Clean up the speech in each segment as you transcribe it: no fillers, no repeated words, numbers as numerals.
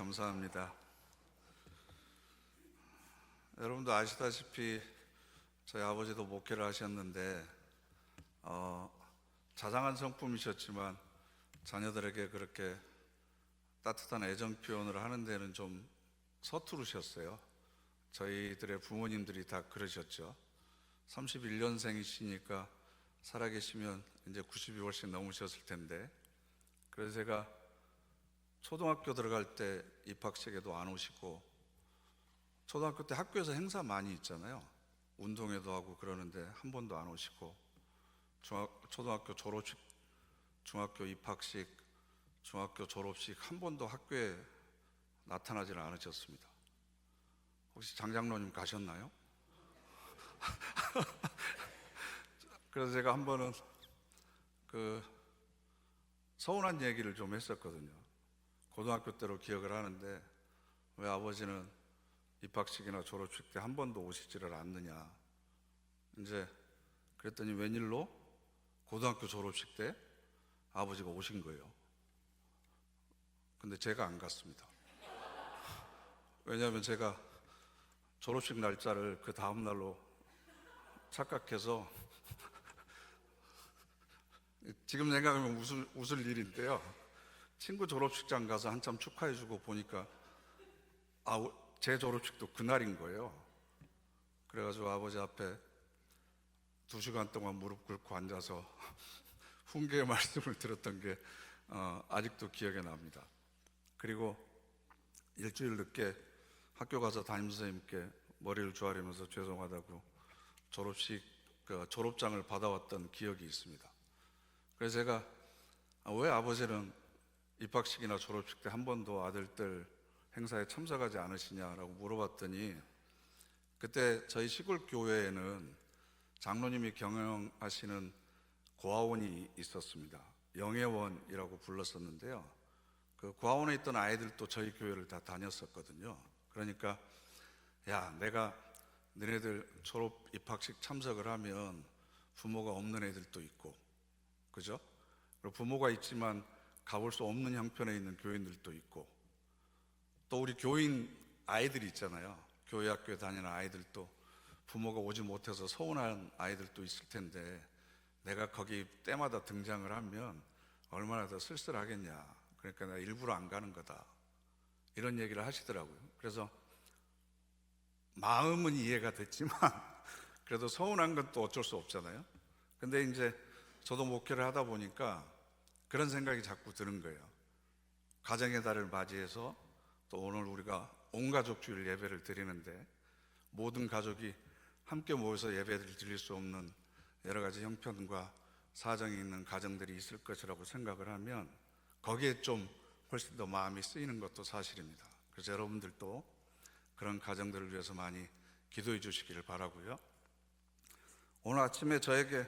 감사합니다. 여러분도 아시다시피 저희 아버지도 목회를 하셨는데 자상한 성품이셨지만 자녀들에게 그렇게 따뜻한 애정 표현을 하는 데는 좀 서투르셨어요. 저희들의 부모님들이 다 그러셨죠. 31년생이시니까 살아계시면 이제 90이 훨씬 넘으셨을 텐데, 그래서 제가 초등학교 들어갈 때 입학식에도 안 오시고, 초등학교 때 학교에서 행사 많이 있잖아요. 운동회도 하고 그러는데 한 번도 안 오시고, 초등학교 졸업식, 중학교 입학식, 중학교 졸업식 한 번도 학교에 나타나지는 않으셨습니다. 혹시 장장로님 가셨나요? 그래서 제가 한 번은 서운한 얘기를 좀 했었거든요. 고등학교 때로 기억을 하는데 왜 아버지는 입학식이나 졸업식 때 한 번도 오시지를 않느냐. 이제 그랬더니 웬일로 고등학교 졸업식 때 아버지가 오신 거예요. 근데 제가 안 갔습니다. 왜냐하면 제가 졸업식 날짜를 그 다음 날로 착각해서 지금 생각하면 웃을 일인데요. 친구 졸업식장 가서 한참 축하해주고 보니까 제 졸업식도 그날인 거예요. 그래가지고 아버지 앞에 2시간 동안 무릎 꿇고 앉아서 훈계의 말씀을 들었던 게 아직도 기억에 납니다. 그리고 일주일 늦게 학교 가서 담임선생님께 머리를 조아리면서 죄송하다고 졸업장을 받아왔던 기억이 있습니다. 그래서 제가 왜 아버지는 입학식이나 졸업식 때 한 번도 아들들 행사에 참석하지 않으시냐라고 물어봤더니, 그때 저희 시골 교회에는 장로님이 경영하시는 고아원이 있었습니다. 영예원이라고 불렀었는데요. 그 고아원에 있던 아이들도 저희 교회를 다 다녔었거든요. 그러니까 야, 내가 너네들 졸업 입학식 참석을 하면 부모가 없는 애들도 있고, 그죠? 그리고 부모가 있지만 가볼 수 없는 형편에 있는 교인들도 있고, 또 우리 교인 아이들이 있잖아요. 교회 학교에 다니는 아이들도 부모가 오지 못해서 서운한 아이들도 있을 텐데 내가 거기 때마다 등장을 하면 얼마나 더 쓸쓸하겠냐. 그러니까 내가 일부러 안 가는 거다. 이런 얘기를 하시더라고요. 그래서 마음은 이해가 됐지만 그래도 서운한 건 또 어쩔 수 없잖아요. 근데 이제 저도 목회를 하다 보니까 그런 생각이 자꾸 드는 거예요. 가정의 달을 맞이해서 또 오늘 우리가 온 가족 주일 예배를 드리는데 모든 가족이 함께 모여서 예배를 드릴 수 없는 여러 가지 형편과 사정이 있는 가정들이 있을 것이라고 생각을 하면 거기에 좀 훨씬 더 마음이 쓰이는 것도 사실입니다. 그래서 여러분들도 그런 가정들을 위해서 많이 기도해 주시기를 바라고요. 오늘 아침에 저에게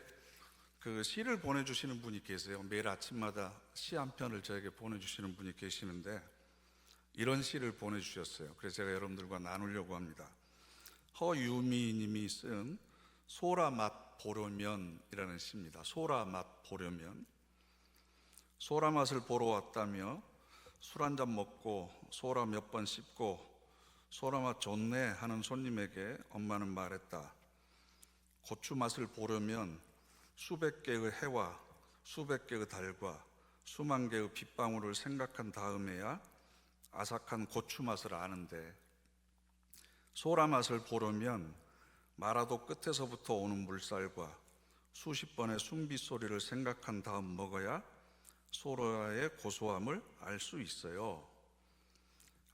그 시를 보내주시는 분이 계세요. 매일 아침마다 시 한 편을 저에게 보내주시는 분이 계시는데 이런 시를 보내주셨어요. 그래서 제가 여러분들과 나누려고 합니다. 허유미 님이 쓴 소라 맛 보려면이라는 시입니다. 소라 맛 보려면. 소라 맛을 보러 왔다며 술 한 잔 먹고 소라 몇 번 씹고 소라 맛 좋네 하는 손님에게 엄마는 말했다. 고추 맛을 보려면 수백 개의 해와 수백 개의 달과 수만 개의 빗방울을 생각한 다음에야 아삭한 고추 맛을 아는데, 소라 맛을 보려면 마라도 끝에서부터 오는 물살과 수십 번의 숨빗소리를 생각한 다음 먹어야 소라의 고소함을 알 수 있어요.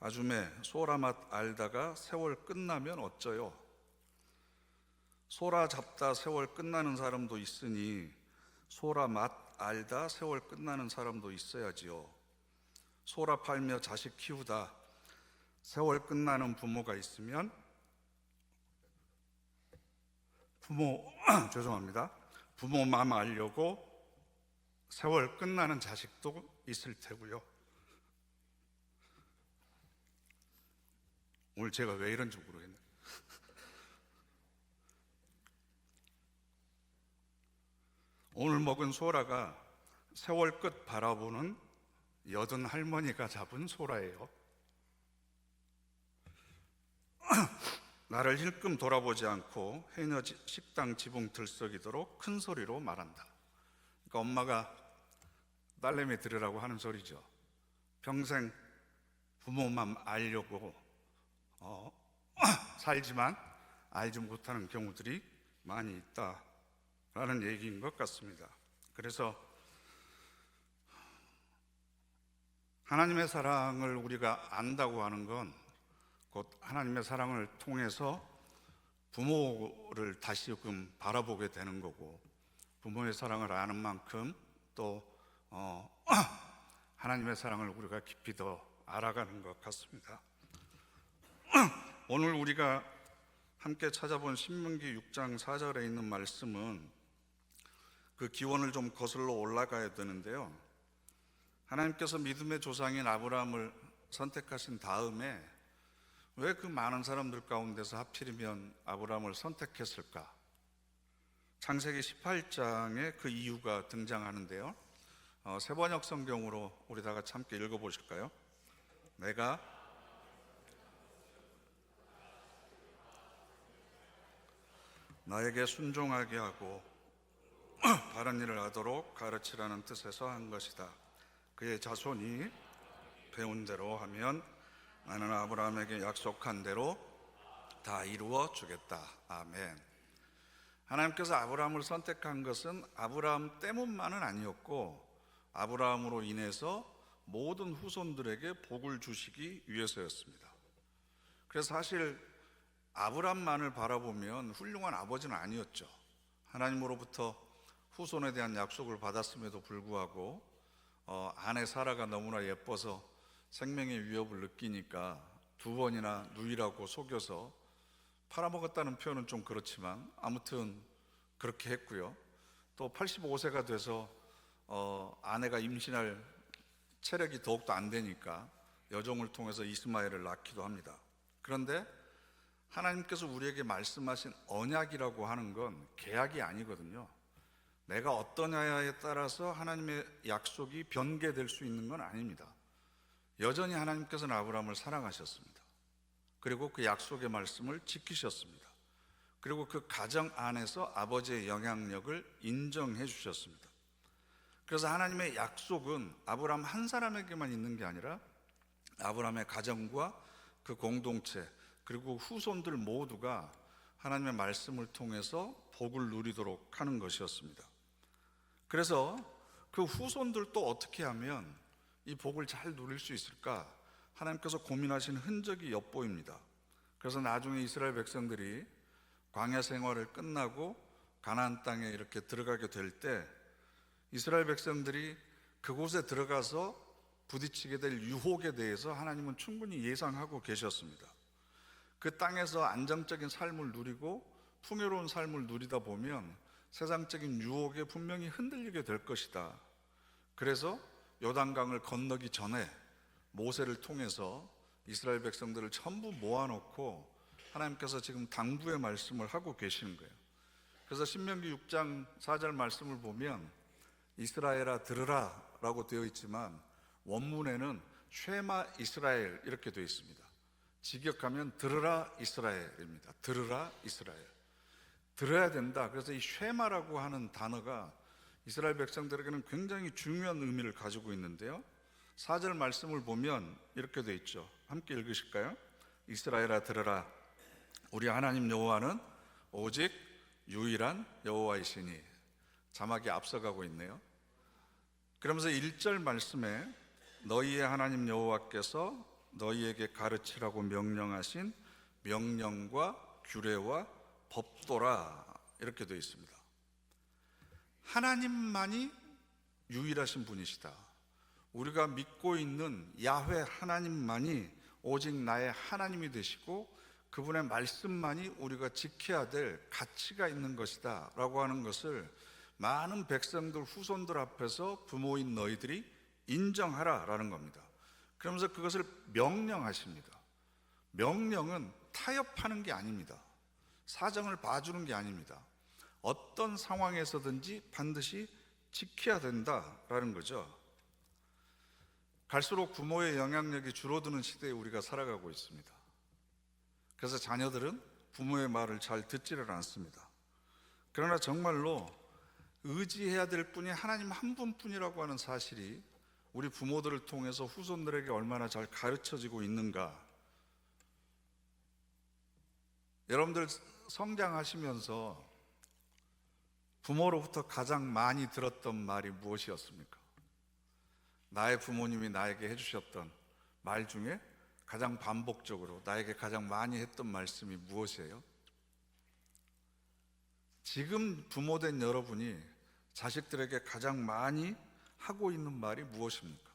아줌매, 소라 맛 알다가 세월 끝나면 어쩌요? 소라 잡다 세월 끝나는 사람도 있으니 소라 맛 알다 세월 끝나는 사람도 있어야지요. 소라 팔며 자식 키우다 세월 끝나는 부모가 있으면 죄송합니다. 부모 마음 알려고 세월 끝나는 자식도 있을 테고요. 오늘 제가 왜 이런지 모르겠네요. 오늘 먹은 소라가 세월 끝 바라보는 여든 할머니가 잡은 소라예요. 나를 힐끔 돌아보지 않고 해녀 식당 지붕 들썩이도록 큰 소리로 말한다. 그러니까 엄마가 딸내미 들으라고 하는 소리죠. 평생 부모만 알려고 살지만 알지 못하는 경우들이 많이 있다라는 얘기인 것 같습니다. 그래서 하나님의 사랑을 우리가 안다고 하는 건 곧 하나님의 사랑을 통해서 부모를 다시금 바라보게 되는 거고, 부모의 사랑을 아는 만큼 또 하나님의 사랑을 우리가 깊이 더 알아가는 것 같습니다. 오늘 우리가 함께 찾아본 신명기 6장 4절에 있는 말씀은 그 기원을 좀 거슬러 올라가야 되는데요, 하나님께서 믿음의 조상인 아브라함을 선택하신 다음에 왜 그 많은 사람들 가운데서 하필이면 아브라함을 선택했을까? 창세기 18장에 그 이유가 등장하는데요, 세번역 성경으로 우리 다 같이 함께 읽어보실까요? 내가 나에게 순종하게 하고 바른 일을 하도록 가르치라는 뜻에서 한 것이다. 그의 자손이 배운 대로 하면 나는 아브라함에게 약속한 대로 다 이루어 주겠다. 아멘. 하나님께서 아브라함을 선택한 것은 아브라함 때문만은 아니었고, 아브라함으로 인해서 모든 후손들에게 복을 주시기 위해서였습니다. 그래서 사실 아브라함만을 바라보면 훌륭한 아버지는 아니었죠. 하나님으로부터 후손에 대한 약속을 받았음에도 불구하고 아내 사라가 너무나 예뻐서 생명의 위협을 느끼니까 2번이나 누이라고 속여서 팔아먹었다는 표현은 좀 그렇지만 아무튼 그렇게 했고요. 또 85세가 돼서 아내가 임신할 체력이 더욱더 안 되니까 여종을 통해서 이스마엘을 낳기도 합니다. 그런데 하나님께서 우리에게 말씀하신 언약이라고 하는 건 계약이 아니거든요. 내가 어떠냐에 따라서 하나님의 약속이 변개될 수 있는 건 아닙니다. 여전히 하나님께서는 아브라함을 사랑하셨습니다. 그리고 그 약속의 말씀을 지키셨습니다. 그리고 그 가정 안에서 아버지의 영향력을 인정해 주셨습니다. 그래서 하나님의 약속은 아브라함 한 사람에게만 있는 게 아니라 아브라함의 가정과 그 공동체 그리고 후손들 모두가 하나님의 말씀을 통해서 복을 누리도록 하는 것이었습니다. 그래서 그 후손들도 어떻게 하면 이 복을 잘 누릴 수 있을까? 하나님께서 고민하신 흔적이 엿보입니다. 그래서 나중에 이스라엘 백성들이 광야 생활을 끝나고 가나안 땅에 이렇게 들어가게 될 때 이스라엘 백성들이 그곳에 들어가서 부딪히게 될 유혹에 대해서 하나님은 충분히 예상하고 계셨습니다. 그 땅에서 안정적인 삶을 누리고 풍요로운 삶을 누리다 보면 세상적인 유혹에 분명히 흔들리게 될 것이다. 그래서 요단강을 건너기 전에 모세를 통해서 이스라엘 백성들을 전부 모아놓고 하나님께서 지금 당부의 말씀을 하고 계시는 거예요. 그래서 신명기 6장 4절 말씀을 보면 이스라엘아 들으라 라고 되어 있지만 원문에는 쉐마 이스라엘 이렇게 되어 있습니다. 직역하면 들으라 이스라엘입니다. 들으라 이스라엘. 들어야 된다. 그래서 이 쉐마라고 하는 단어가 이스라엘 백성들에게는 굉장히 중요한 의미를 가지고 있는데요, 4절 말씀을 보면 이렇게 되어 있죠. 함께 읽으실까요? 이스라엘아 들으라. 우리 하나님 여호와는 오직 유일한 여호와이시니. 자막이 앞서가고 있네요. 그러면서 1절 말씀에 너희의 하나님 여호와께서 너희에게 가르치라고 명령하신 명령과 규례와 법도라 이렇게 되어 있습니다. 하나님만이 유일하신 분이시다. 우리가 믿고 있는 야훼 하나님만이 오직 나의 하나님이 되시고 그분의 말씀만이 우리가 지켜야 될 가치가 있는 것이다 라고 하는 것을 많은 백성들 후손들 앞에서 부모인 너희들이 인정하라 라는 겁니다. 그러면서 그것을 명령하십니다. 명령은 타협하는 게 아닙니다. 사정을 봐주는 게 아닙니다. 어떤 상황에서든지 반드시 지켜야 된다라는 거죠. 갈수록 부모의 영향력이 줄어드는 시대에 우리가 살아가고 있습니다. 그래서 자녀들은 부모의 말을 잘 듣지를 않습니다. 그러나 정말로 의지해야 될 분이 하나님 한 분뿐이라고 하는 사실이 우리 부모들을 통해서 후손들에게 얼마나 잘 가르쳐지고 있는가. 여러분들 성장하시면서 부모로부터 가장 많이 들었던 말이 무엇이었습니까? 나의 부모님이 나에게 해주셨던 말 중에 가장 반복적으로 나에게 가장 많이 했던 말씀이 무엇이에요? 지금 부모된 여러분이 자식들에게 가장 많이 하고 있는 말이 무엇입니까?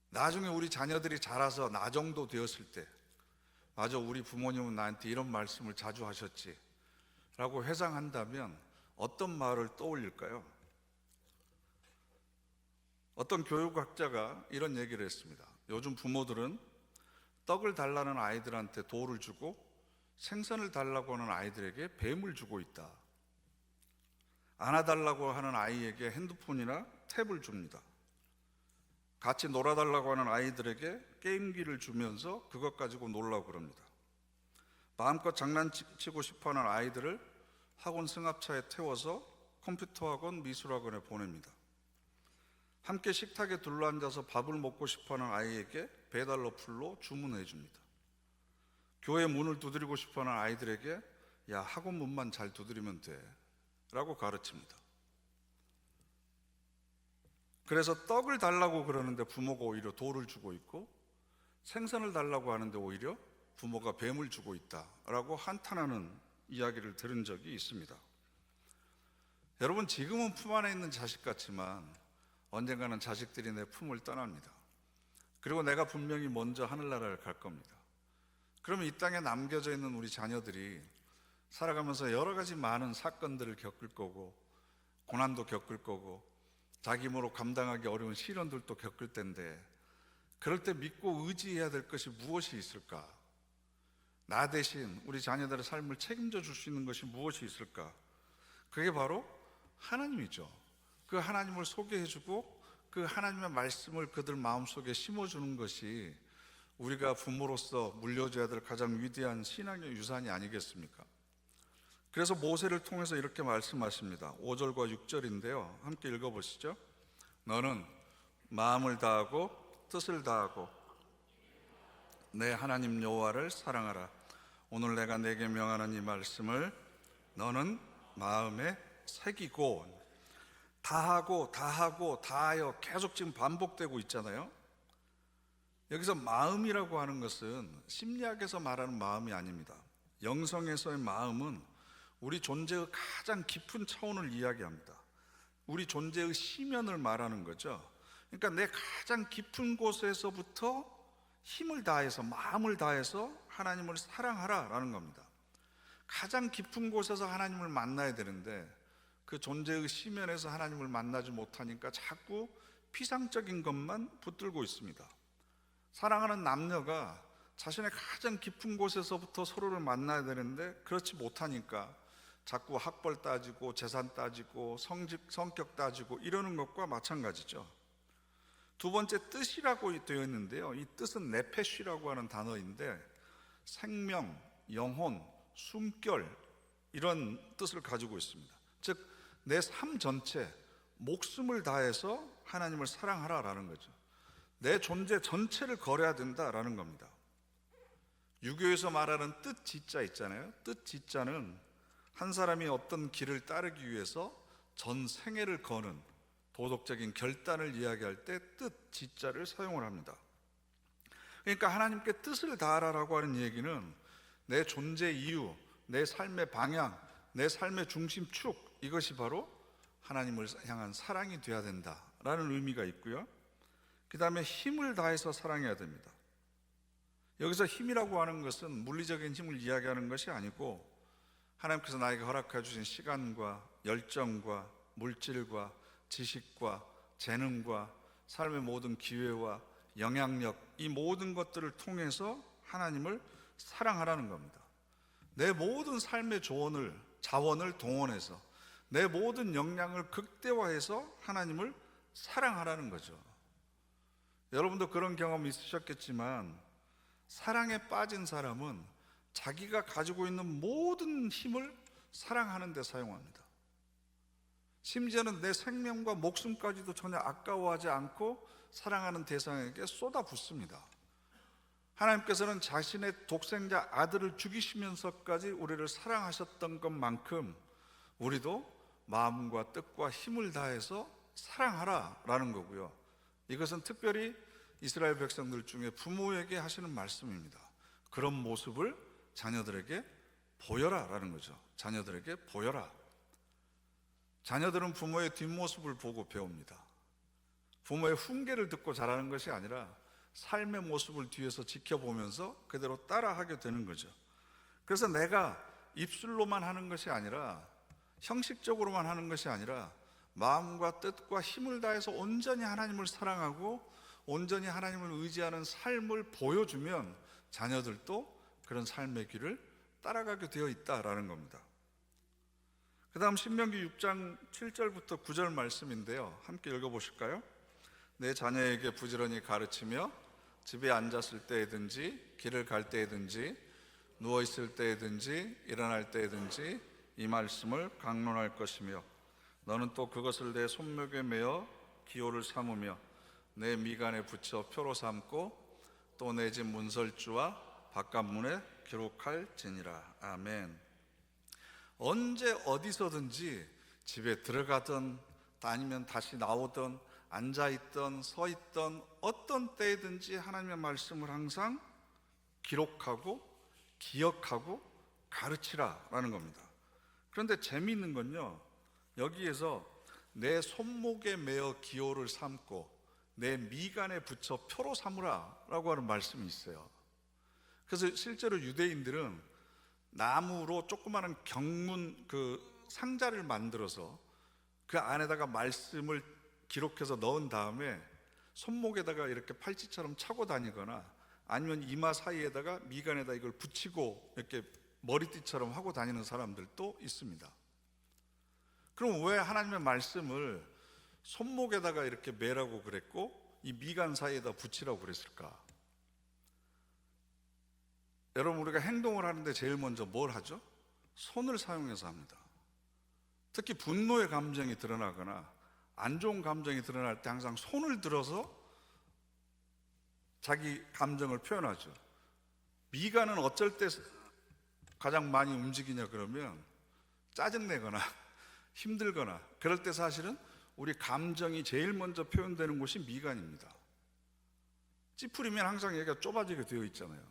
나중에 우리 자녀들이 자라서 나 정도 되었을 때, 맞아, 우리 부모님은 나한테 이런 말씀을 자주 하셨지 라고 회상한다면 어떤 말을 떠올릴까요? 어떤 교육학자가 이런 얘기를 했습니다. 요즘 부모들은 떡을 달라는 아이들한테 돌을 주고 생선을 달라고 하는 아이들에게 뱀을 주고 있다. 안아달라고 하는 아이에게 핸드폰이나 탭을 줍니다. 같이 놀아달라고 하는 아이들에게 게임기를 주면서 그것 가지고 놀라고 그럽니다. 마음껏 장난치고 싶어하는 아이들을 학원 승합차에 태워서 컴퓨터 학원, 미술학원에 보냅니다. 함께 식탁에 둘러앉아서 밥을 먹고 싶어하는 아이에게 배달 어플로 주문해 줍니다. 교회 문을 두드리고 싶어하는 아이들에게 야, 학원 문만 잘 두드리면 돼 라고 가르칩니다. 그래서 떡을 달라고 그러는데 부모가 오히려 돌을 주고 있고, 생선을 달라고 하는데 오히려 부모가 뱀을 주고 있다라고 한탄하는 이야기를 들은 적이 있습니다. 여러분, 지금은 품 안에 있는 자식 같지만 언젠가는 자식들이 내 품을 떠납니다. 그리고 내가 분명히 먼저 하늘나라를 갈 겁니다. 그러면 이 땅에 남겨져 있는 우리 자녀들이 살아가면서 여러 가지 많은 사건들을 겪을 거고, 고난도 겪을 거고, 자기 힘으로 감당하기 어려운 시련들도 겪을 텐데, 그럴 때 믿고 의지해야 될 것이 무엇이 있을까? 나 대신 우리 자녀들의 삶을 책임져 줄 수 있는 것이 무엇이 있을까? 그게 바로 하나님이죠. 그 하나님을 소개해주고 그 하나님의 말씀을 그들 마음속에 심어주는 것이 우리가 부모로서 물려줘야 될 가장 위대한 신앙의 유산이 아니겠습니까? 그래서 모세를 통해서 이렇게 말씀하십니다. 5절과 6절인데요. 함께 읽어보시죠. 너는 마음을 다하고 뜻을 다하고 내 하나님 여호와를 사랑하라. 오늘 내가 내게 명하는 이 말씀을 너는 마음에 새기고. 다하고 다하고 다하여 계속 지금 반복되고 있잖아요. 여기서 마음이라고 하는 것은 심리학에서 말하는 마음이 아닙니다. 영성에서의 마음은 우리 존재의 가장 깊은 차원을 이야기합니다. 우리 존재의 심연을 말하는 거죠. 그러니까 내 가장 깊은 곳에서부터 힘을 다해서, 마음을 다해서 하나님을 사랑하라라는 겁니다. 가장 깊은 곳에서 하나님을 만나야 되는데 그 존재의 심연에서 하나님을 만나지 못하니까 자꾸 피상적인 것만 붙들고 있습니다. 사랑하는 남녀가 자신의 가장 깊은 곳에서부터 서로를 만나야 되는데 그렇지 못하니까 자꾸 학벌 따지고 재산 따지고 성격 따지고 이러는 것과 마찬가지죠. 두 번째, 뜻이라고 되어 있는데요. 이 뜻은 네페쉬라고 하는 단어인데 생명, 영혼, 숨결 이런 뜻을 가지고 있습니다. 즉 내 삶 전체, 목숨을 다해서 하나님을 사랑하라라는 거죠. 내 존재 전체를 걸어야 된다라는 겁니다. 유교에서 말하는 뜻 지자 있잖아요. 뜻 지자는 한 사람이 어떤 길을 따르기 위해서 전 생애를 거는 도덕적인 결단을 이야기할 때 뜻 지자를 사용을 합니다. 그러니까 하나님께 뜻을 다하라라고 하는 얘기는 내 존재 이유, 내 삶의 방향, 내 삶의 중심축, 이것이 바로 하나님을 향한 사랑이 되어야 된다라는 의미가 있고요. 그 다음에 힘을 다해서 사랑해야 됩니다. 여기서 힘이라고 하는 것은 물리적인 힘을 이야기하는 것이 아니고 하나님께서 나에게 허락해 주신 시간과 열정과 물질과 지식과 재능과 삶의 모든 기회와 영향력, 이 모든 것들을 통해서 하나님을 사랑하라는 겁니다. 내 모든 삶의 자원을 동원해서 내 모든 역량을 극대화해서 하나님을 사랑하라는 거죠. 여러분도 그런 경험 있으셨겠지만 사랑에 빠진 사람은 자기가 가지고 있는 모든 힘을 사랑하는 데 사용합니다. 심지어는 내 생명과 목숨까지도 전혀 아까워하지 않고 사랑하는 대상에게 쏟아붓습니다. 하나님께서는 자신의 독생자 아들을 죽이시면서까지 우리를 사랑하셨던 것만큼 우리도 마음과 뜻과 힘을 다해서 사랑하라라는 거고요. 이것은 특별히 이스라엘 백성들 중에 부모에게 하시는 말씀입니다. 그런 모습을 자녀들에게 보여라라는 거죠. 자녀들에게 보여라. 자녀들은 부모의 뒷모습을 보고 배웁니다. 부모의 훈계를 듣고 자라는 것이 아니라 삶의 모습을 뒤에서 지켜보면서 그대로 따라하게 되는 거죠. 그래서 내가 입술로만 하는 것이 아니라, 형식적으로만 하는 것이 아니라 마음과 뜻과 힘을 다해서 온전히 하나님을 사랑하고 온전히 하나님을 의지하는 삶을 보여주면 자녀들도 그런 삶의 길을 따라가게 되어 있다라는 겁니다. 그 다음 신명기 6장 7절부터 9절 말씀인데요, 함께 읽어보실까요? 내 자녀에게 부지런히 가르치며 집에 앉았을 때에든지 길을 갈 때에든지 누워있을 때에든지 일어날 때에든지 이 말씀을 강론할 것이며 너는 또 그것을 내 손목에 매어 기호를 삼으며 내 미간에 붙여 표로 삼고 또 내 집 문설주와 바깥문에 기록할지니라. 아멘. 언제 어디서든지 집에 들어가든 아니면 다시 나오든 앉아있든 서있든 어떤 때든지 하나님의 말씀을 항상 기록하고 기억하고 가르치라라는 겁니다. 그런데 재미있는 건요, 여기에서 내 손목에 매어 기호를 삼고 내 미간에 붙여 표로 삼으라라고 하는 말씀이 있어요. 그래서 실제로 유대인들은 나무로 조그마한 경문 상자를 만들어서 그 안에다가 말씀을 기록해서 넣은 다음에 손목에다가 이렇게 팔찌처럼 차고 다니거나 아니면 이마 사이에다가 미간에다 이걸 붙이고 이렇게 머리띠처럼 하고 다니는 사람들도 있습니다. 그럼 왜 하나님의 말씀을 손목에다가 이렇게 매라고 그랬고 이 미간 사이에다 붙이라고 그랬을까? 여러분, 우리가 행동을 하는데 제일 먼저 뭘 하죠? 손을 사용해서 합니다. 특히 분노의 감정이 드러나거나 안 좋은 감정이 드러날 때 항상 손을 들어서 자기 감정을 표현하죠. 미간은 어쩔 때 가장 많이 움직이냐 그러면 짜증내거나 힘들거나 그럴 때 사실은 우리 감정이 제일 먼저 표현되는 곳이 미간입니다. 찌푸리면 항상 얘가 좁아지게 되어 있잖아요.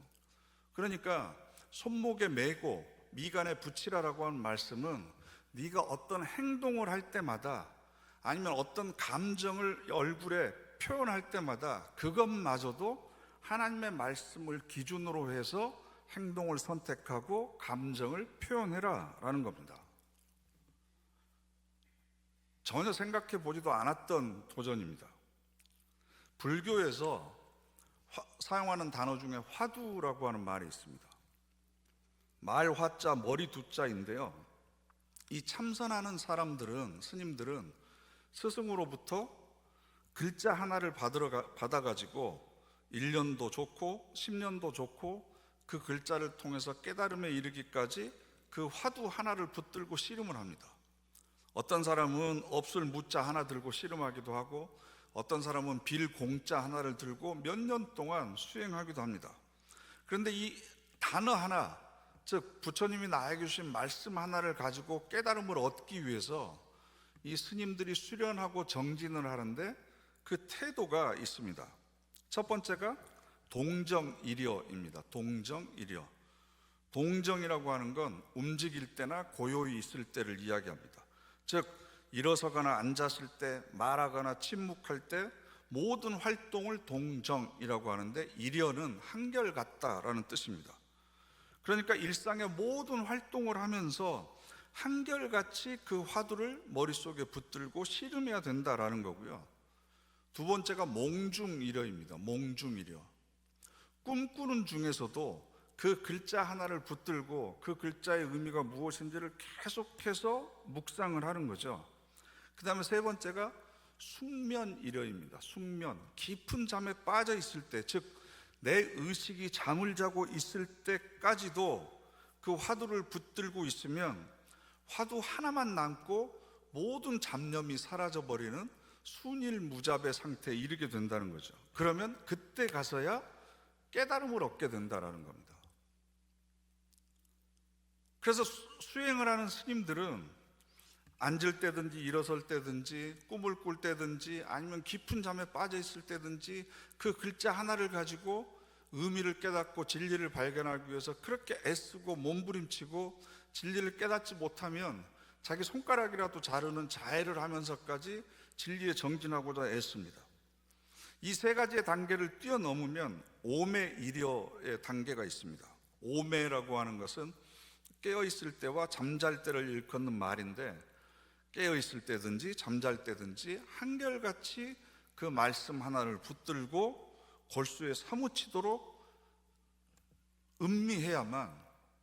그러니까 손목에 매고 미간에 붙이라라고 하는 말씀은 네가 어떤 행동을 할 때마다 아니면 어떤 감정을 얼굴에 표현할 때마다 그것마저도 하나님의 말씀을 기준으로 해서 행동을 선택하고 감정을 표현해라 라는 겁니다. 전혀 생각해 보지도 않았던 도전입니다. 불교에서 사용하는 단어 중에 화두라고 하는 말이 있습니다. 말 화자 머리 두자인데요, 이 참선하는 사람들은, 스님들은 스승으로부터 글자 하나를 받아가지고 1년도 좋고 10년도 좋고 그 글자를 통해서 깨달음에 이르기까지 그 화두 하나를 붙들고 씨름을 합니다. 어떤 사람은 없을 무자 하나 들고 씨름하기도 하고 어떤 사람은 빌 공자 하나를 들고 몇 년 동안 수행하기도 합니다. 그런데 이 단어 하나, 즉 부처님이 나에게 주신 말씀 하나를 가지고 깨달음을 얻기 위해서 이 스님들이 수련하고 정진을 하는데 그 태도가 있습니다. 첫 번째가 동정일여입니다. 동정일여. 동정이라고 하는 건 움직일 때나 고요히 있을 때를 이야기합니다. 즉 일어서거나 앉았을 때, 말하거나 침묵할 때 모든 활동을 동정이라고 하는데 일여는 한결같다라는 뜻입니다. 그러니까 일상의 모든 활동을 하면서 한결같이 그 화두를 머릿속에 붙들고 씨름해야 된다라는 거고요. 두 번째가 몽중일여입니다. 몽중일여. 꿈꾸는 중에서도 그 글자 하나를 붙들고 그 글자의 의미가 무엇인지를 계속해서 묵상을 하는 거죠. 그 다음에 세 번째가 숙면일여입니다. 숙면, 깊은 잠에 빠져 있을 때, 즉 내 의식이 잠을 자고 있을 때까지도 그 화두를 붙들고 있으면 화두 하나만 남고 모든 잡념이 사라져버리는 순일무잡의 상태에 이르게 된다는 거죠. 그러면 그때 가서야 깨달음을 얻게 된다는 겁니다. 그래서 수행을 하는 스님들은 앉을 때든지 일어설 때든지 꿈을 꿀 때든지 아니면 깊은 잠에 빠져 있을 때든지 그 글자 하나를 가지고 의미를 깨닫고 진리를 발견하기 위해서 그렇게 애쓰고 몸부림치고 진리를 깨닫지 못하면 자기 손가락이라도 자르는 자해를 하면서까지 진리에 정진하고자 애씁니다. 이 세 가지의 단계를 뛰어넘으면 오매이려의 단계가 있습니다. 오매라고 하는 것은 깨어있을 때와 잠잘 때를 일컫는 말인데, 깨어있을 때든지 잠잘 때든지 한결같이 그 말씀 하나를 붙들고 골수에 사무치도록 음미해야만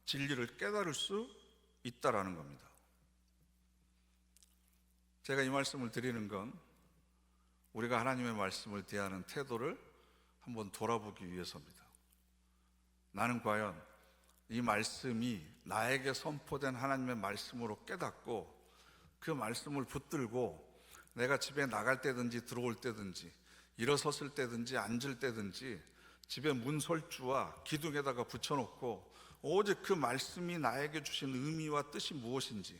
진리를 깨달을 수 있다라는 겁니다. 제가 이 말씀을 드리는 건 우리가 하나님의 말씀을 대하는 태도를 한번 돌아보기 위해서입니다. 나는 과연 이 말씀이 나에게 선포된 하나님의 말씀으로 깨닫고 그 말씀을 붙들고 내가 집에 나갈 때든지 들어올 때든지 일어섰을 때든지 앉을 때든지 집에 문설주와 기둥에다가 붙여놓고 오직 그 말씀이 나에게 주신 의미와 뜻이 무엇인지,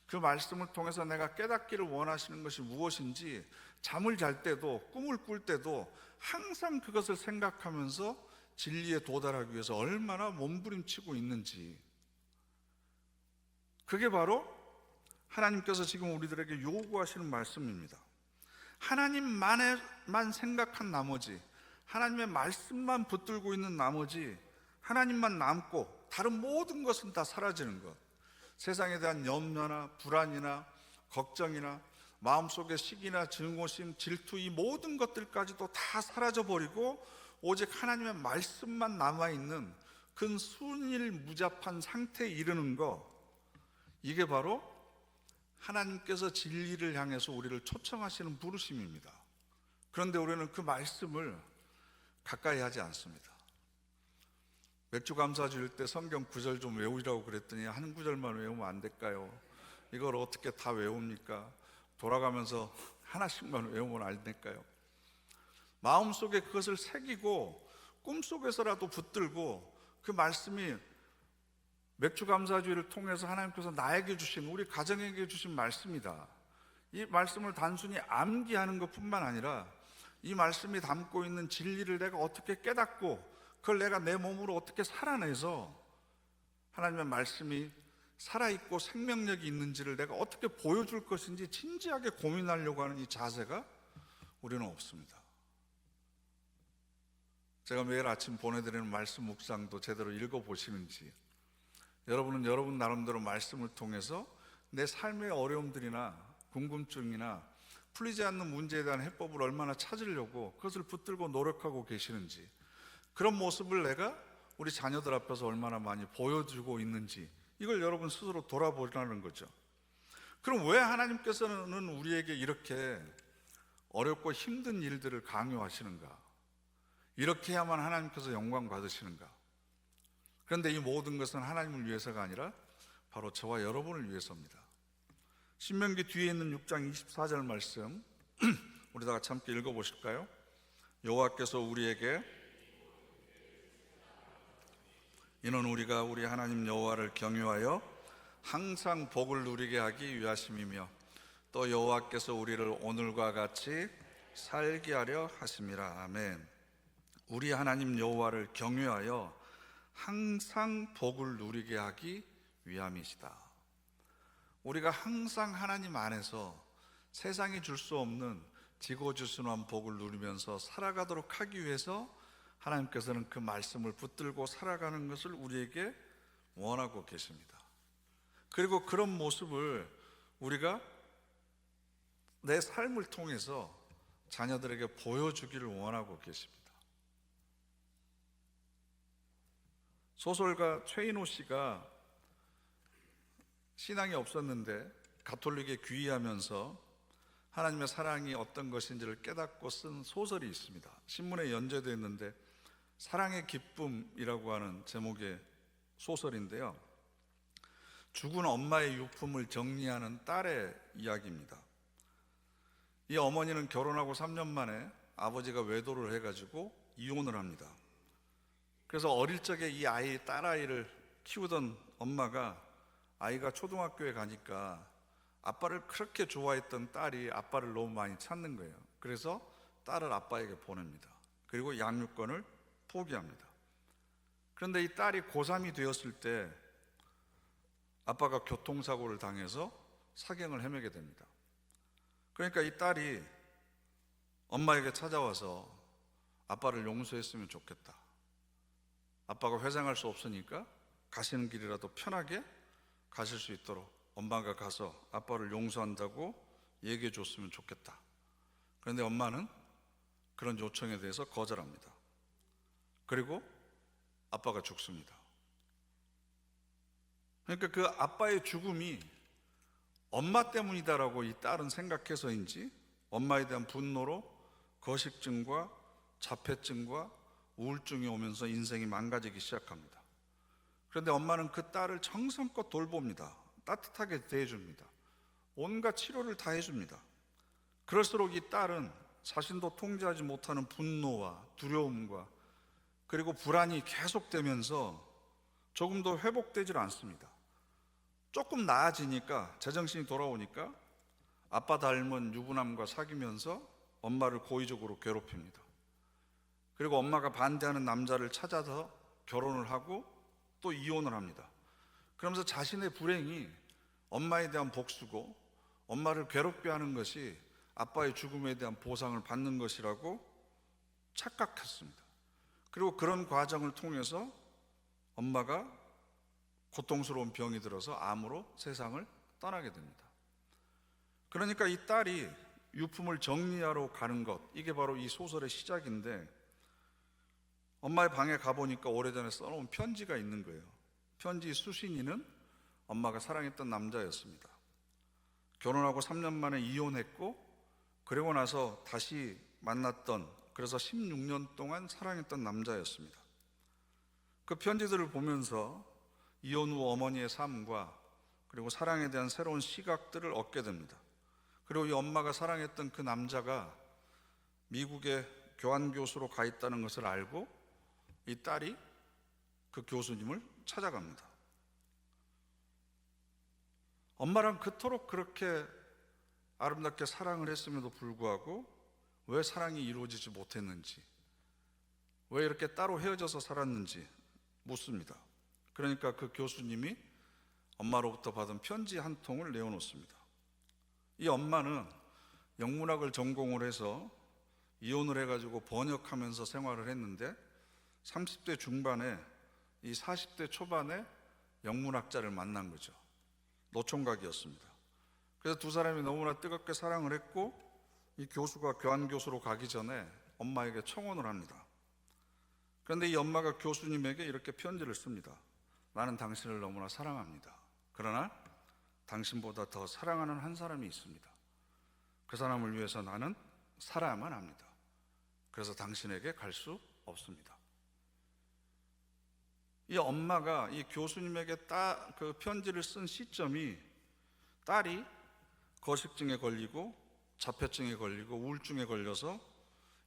그 말씀을 통해서 내가 깨닫기를 원하시는 것이 무엇인지 잠을 잘 때도 꿈을 꿀 때도 항상 그것을 생각하면서 진리에 도달하기 위해서 얼마나 몸부림치고 있는지, 그게 바로 하나님께서 지금 우리들에게 요구하시는 말씀입니다. 하나님만만 생각한 나머지, 하나님의 말씀만 붙들고 있는 나머지 하나님만 남고 다른 모든 것은 다 사라지는 것, 세상에 대한 염려나 불안이나 걱정이나 마음속의 시기나 증오심, 질투, 이 모든 것들까지도 다 사라져버리고 오직 하나님의 말씀만 남아있는 그 순일무잡한 상태에 이르는 것, 이게 바로 하나님께서 진리를 향해서 우리를 초청하시는 부르심입니다. 그런데 우리는 그 말씀을 가까이 하지 않습니다. 맥주 감사주일 때 성경 구절 좀 외우라고 그랬더니 한 구절만 외우면 안 될까요? 이걸 어떻게 다 외웁니까? 돌아가면서 하나씩만 외우면 안 될까요? 마음속에 그것을 새기고 꿈속에서라도 붙들고 그 말씀이 맥주 감사주의를 통해서 하나님께서 나에게 주신, 우리 가정에게 주신 말씀이다. 이 말씀을 단순히 암기하는 것뿐만 아니라 이 말씀이 담고 있는 진리를 내가 어떻게 깨닫고 그걸 내가 내 몸으로 어떻게 살아내서 하나님의 말씀이 살아있고 생명력이 있는지를 내가 어떻게 보여줄 것인지 진지하게 고민하려고 하는 이 자세가 우리는 없습니다. 제가 매일 아침 보내드리는 말씀 묵상도 제대로 읽어보시는지, 여러분은 여러분 나름대로 말씀을 통해서 내 삶의 어려움들이나 궁금증이나 풀리지 않는 문제에 대한 해법을 얼마나 찾으려고 그것을 붙들고 노력하고 계시는지, 그런 모습을 내가 우리 자녀들 앞에서 얼마나 많이 보여주고 있는지, 이걸 여러분 스스로 돌아보라는 거죠. 그럼 왜 하나님께서는 우리에게 이렇게 어렵고 힘든 일들을 강요하시는가? 이렇게 해야만 하나님께서 영광 받으시는가? 그런데 이 모든 것은 하나님을 위해서가 아니라 바로 저와 여러분을 위해서입니다. 신명기 뒤에 있는 6장 24절 말씀 우리 다 같이 함께 읽어보실까요? 여호와께서 우리에게 이는 우리가 우리 하나님 여호와를 경유하여 항상 복을 누리게 하기 위하심이며 또 여호와께서 우리를 오늘과 같이 살게 하려 하심이라. 아멘. 우리 하나님 여호와를 경유하여 항상 복을 누리게 하기 위함이시다. 우리가 항상 하나님 안에서 세상이 줄 수 없는 지고지순한 복을 누리면서 살아가도록 하기 위해서 하나님께서는 그 말씀을 붙들고 살아가는 것을 우리에게 원하고 계십니다. 그리고 그런 모습을 우리가 내 삶을 통해서 자녀들에게 보여주기를 원하고 계십니다. 소설가 최인호 씨가 신앙이 없었는데 가톨릭에 귀의하면서 하나님의 사랑이 어떤 것인지를 깨닫고 쓴 소설이 있습니다. 신문에 연재되어 있는데 사랑의 기쁨이라고 하는 제목의 소설인데요. 죽은 엄마의 유품을 정리하는 딸의 이야기입니다. 이 어머니는 결혼하고 3년 만에 아버지가 외도를 해가지고 이혼을 합니다. 그래서 어릴 적에 이 아이, 딸아이를 키우던 엄마가 아이가 초등학교에 가니까 아빠를 그렇게 좋아했던 딸이 아빠를 너무 많이 찾는 거예요. 그래서 딸을 아빠에게 보냅니다. 그리고 양육권을 포기합니다. 그런데 이 딸이 고3이 되었을 때 아빠가 교통사고를 당해서 사경을 헤매게 됩니다. 그러니까 이 딸이 엄마에게 찾아와서 아빠를 용서했으면 좋겠다. 아빠가 회상할 수 없으니까 가시는 길이라도 편하게 가실 수 있도록 엄마가 가서 아빠를 용서한다고 얘기해 줬으면 좋겠다. 그런데 엄마는 그런 요청에 대해서 거절합니다. 그리고 아빠가 죽습니다. 그러니까 그 아빠의 죽음이 엄마 때문이다라고 이 딸은 생각해서인지 엄마에 대한 분노로 거식증과 자폐증과 우울증이 오면서 인생이 망가지기 시작합니다. 그런데 엄마는 그 딸을 정성껏 돌봅니다. 따뜻하게 대해줍니다. 온갖 치료를 다 해줍니다. 그럴수록 이 딸은 자신도 통제하지 못하는 분노와 두려움과 그리고 불안이 계속되면서 조금도 회복되질 않습니다. 조금 나아지니까, 제정신이 돌아오니까 아빠 닮은 유부남과 사귀면서 엄마를 고의적으로 괴롭힙니다. 그리고 엄마가 반대하는 남자를 찾아서 결혼을 하고 또 이혼을 합니다. 그러면서 자신의 불행이 엄마에 대한 복수고 엄마를 괴롭게 하는 것이 아빠의 죽음에 대한 보상을 받는 것이라고 착각했습니다. 그리고 그런 과정을 통해서 엄마가 고통스러운 병이 들어서 암으로 세상을 떠나게 됩니다. 그러니까 이 딸이 유품을 정리하러 가는 것, 이게 바로 이 소설의 시작인데, 엄마의 방에 가보니까 오래전에 써놓은 편지가 있는 거예요. 편지 수신인은 엄마가 사랑했던 남자였습니다. 결혼하고 3년 만에 이혼했고, 그리고 나서 다시 만났던, 그래서 16년 동안 사랑했던 남자였습니다. 그 편지들을 보면서 이혼 후 어머니의 삶과 그리고 사랑에 대한 새로운 시각들을 얻게 됩니다. 그리고 이 엄마가 사랑했던 그 남자가 미국의 교환교수로 가 있다는 것을 알고 이 딸이 그 교수님을 찾아갑니다. 엄마랑 그토록 그렇게 아름답게 사랑을 했음에도 불구하고 왜 사랑이 이루어지지 못했는지, 왜 이렇게 따로 헤어져서 살았는지 묻습니다. 그러니까 그 교수님이 엄마로부터 받은 편지 한 통을 내어놓습니다. 이 엄마는 영문학을 전공을 해서 이혼을 해가지고 번역하면서 생활을 했는데 30대 중반에 이 40대 초반에 영문학자를 만난 거죠. 노총각이었습니다. 그래서 두 사람이 너무나 뜨겁게 사랑을 했고 이 교수가 교환교수로 가기 전에 엄마에게 청혼을 합니다. 그런데 이 엄마가 교수님에게 이렇게 편지를 씁니다. 나는 당신을 너무나 사랑합니다. 그러나 당신보다 더 사랑하는 한 사람이 있습니다. 그 사람을 위해서 나는 살아야만 합니다. 그래서 당신에게 갈 수 없습니다. 이 엄마가 이 교수님에게 그 편지를 쓴 시점이 딸이 거식증에 걸리고 자폐증에 걸리고 우울증에 걸려서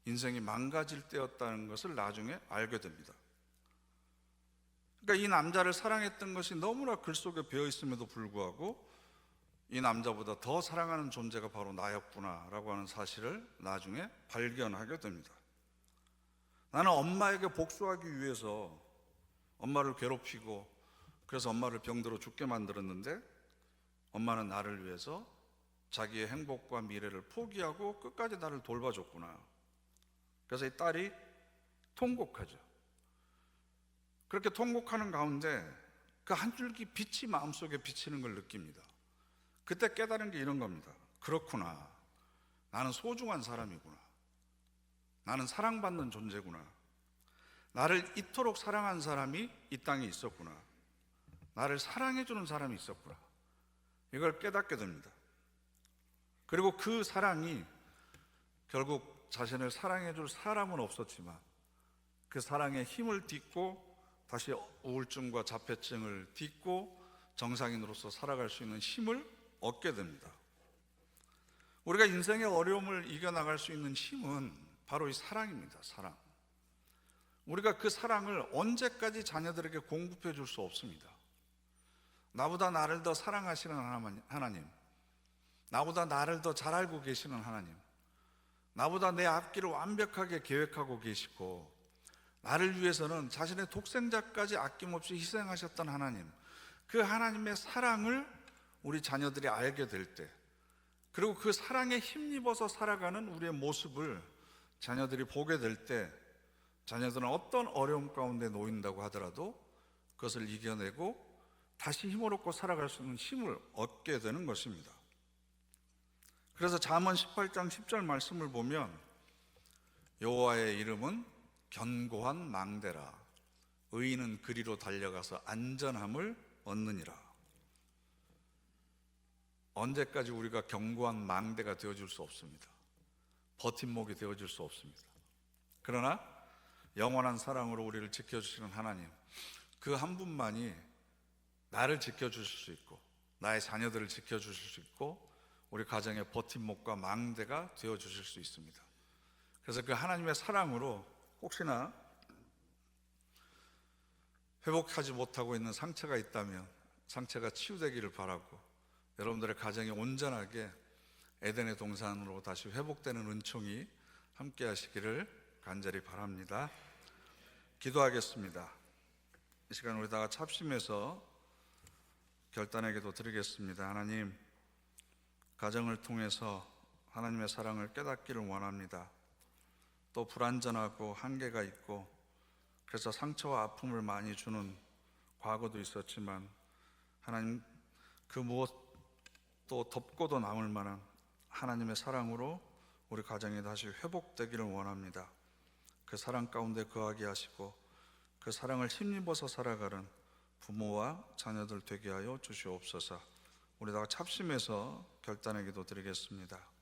인생이 망가질 때였다는 것을 나중에 알게 됩니다. 그러니까 이 남자를 사랑했던 것이 너무나 글 속에 배어 있음에도 불구하고 이 남자보다 더 사랑하는 존재가 바로 나였구나라고 하는 사실을 나중에 발견하게 됩니다. 나는 엄마에게 복수하기 위해서 엄마를 괴롭히고 그래서 엄마를 병들어 죽게 만들었는데 엄마는 나를 위해서 자기의 행복과 미래를 포기하고 끝까지 나를 돌봐줬구나. 그래서 이 딸이 통곡하죠. 그렇게 통곡하는 가운데 그 한 줄기 빛이 마음속에 비치는 걸 느낍니다. 그때 깨달은 게 이런 겁니다. 그렇구나. 나는 소중한 사람이구나. 나는 사랑받는 존재구나. 나를 이토록 사랑한 사람이 이 땅에 있었구나. 나를 사랑해주는 사람이 있었구나. 이걸 깨닫게 됩니다. 그리고 그 사랑이 결국 자신을 사랑해줄 사람은 없었지만 그 사랑의 힘을 딛고 다시 우울증과 자폐증을 딛고 정상인으로서 살아갈 수 있는 힘을 얻게 됩니다. 우리가 인생의 어려움을 이겨나갈 수 있는 힘은 바로 이 사랑입니다. 사랑. 우리가 그 사랑을 언제까지 자녀들에게 공급해 줄 수 없습니다. 나보다 나를 더 사랑하시는 하나님, 나보다 나를 더 잘 알고 계시는 하나님, 나보다 내 앞길을 완벽하게 계획하고 계시고 나를 위해서는 자신의 독생자까지 아낌없이 희생하셨던 하나님, 그 하나님의 사랑을 우리 자녀들이 알게 될 때, 그리고 그 사랑에 힘입어서 살아가는 우리의 모습을 자녀들이 보게 될 때, 자녀들은 어떤 어려움 가운데 놓인다고 하더라도 그것을 이겨내고 다시 힘을 얻고 살아갈 수 있는 힘을 얻게 되는 것입니다. 그래서 잠언 18장 10절 말씀을 보면 여호와의 이름은 견고한 망대라, 의인은 그리로 달려가서 안전함을 얻느니라. 언제까지 우리가 견고한 망대가 되어줄 수 없습니다. 버팀목이 되어줄 수 없습니다. 그러나 영원한 사랑으로 우리를 지켜주시는 하나님, 그 한 분만이 나를 지켜주실 수 있고 나의 자녀들을 지켜주실 수 있고 우리 가정의 버팀목과 망대가 되어주실 수 있습니다. 그래서 그 하나님의 사랑으로 혹시나 회복하지 못하고 있는 상처가 있다면 상처가 치유되기를 바라고, 여러분들의 가정이 온전하게 에덴의 동산으로 다시 회복되는 은총이 함께 하시기를 간절히 바랍니다. 기도하겠습니다. 이 시간 우리 다 같이 합심해서 결단의 기도 드리겠습니다. 하나님, 가정을 통해서 하나님의 사랑을 깨닫기를 원합니다. 또 불완전하고 한계가 있고 그래서 상처와 아픔을 많이 주는 과거도 있었지만 하나님, 그 무엇도 덮고도 남을 만한 하나님의 사랑으로 우리 가정이 다시 회복되기를 원합니다. 그 사랑 가운데 거하게 하시고 그 사랑을 힘입어서 살아가는 부모와 자녀들 되게 하여 주시옵소서. 우리 다 합심해서 결단의 기도 드리겠습니다.